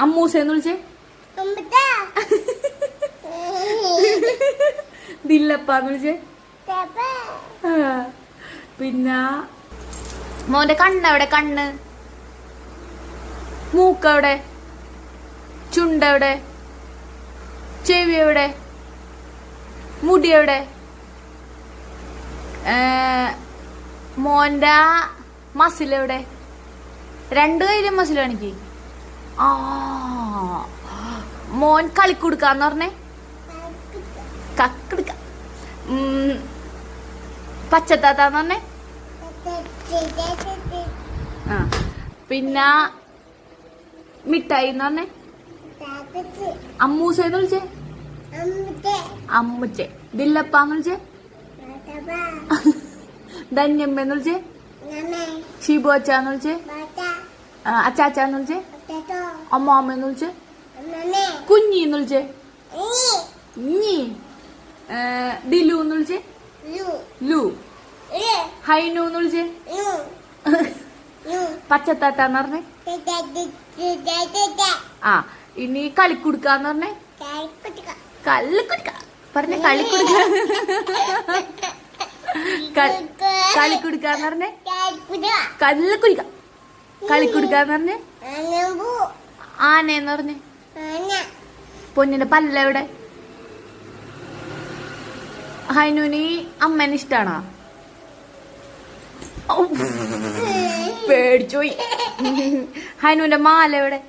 അമ്മൂസേന്ന് വിളിച്ചേ. ദില്ലപ്പാന്ന് വിളിച്ചേ. പിന്നെ മോന്റെ കണ്ണെവിടെ? കണ്ണ്. മൂക്കെവിടെ? ചുണ്ടെവിടെ? ചെവി എവിടെ? മുടി എവിടെ? മോന്റെ മസിലെവിടെ? 2 കൈയിലും മസിൽ കാണിക്ക്. ആ മോൻ കളിക്കൊടുക്കാന്ന് പറഞ്ഞേ. കക്കെടുക്ക. പച്ചത്താത്താന്ന് പറഞ്ഞേ. ആ പിന്നെ മിഠായി എന്ന് പറഞ്ഞേ. അമ്മൂസേന്ന് വിളിച്ചേ. അമ്മുച്ചേ. ദില്ലപ്പാന്ന് വിളിച്ചേ. ധന്യമ്മന്ന് വിളിച്ചേ. ഷിബു അച്ചാന്ന് വിളിച്ചേ. അച്ചാച്ചാന്ന് വിളിച്ചേ. അമ്മാമ്മന്ന് വിളിച്ചേ. കുഞ്ഞിന്ന് വിളിച്ചേ. ഇഞ്ഞി. ദിലുന്ന് വിളിച്ചേ. ലു. ഹൈനുന്ന് വിളിച്ചേ. പച്ചത്താത്താന്ന് പറഞ്ഞേ. ആ ഇനി കളിക്കുടുക്കാന്ന് പറഞ്ഞേ. കള്ളിക്കുടുക്ക പറഞ്ഞ. കളിക്കുടുക്ക. കളിക്കുടുക്കാന്ന് പറഞ്ഞേ. കള്ളിക്കുടിക്ക. കളിക്കുടുക്കാന്ന് പറഞ്ഞേ. ആനയെന്ന് പറഞ്ഞേ. പൊന്നിന്റെ പല്ലെവിടെ? ഹൈനുനി അമ്മേനെ ഇഷ്ടാണോ? പേടിച്ചോയി. ഹൈനുവിന്റെ മാല എവിടെ?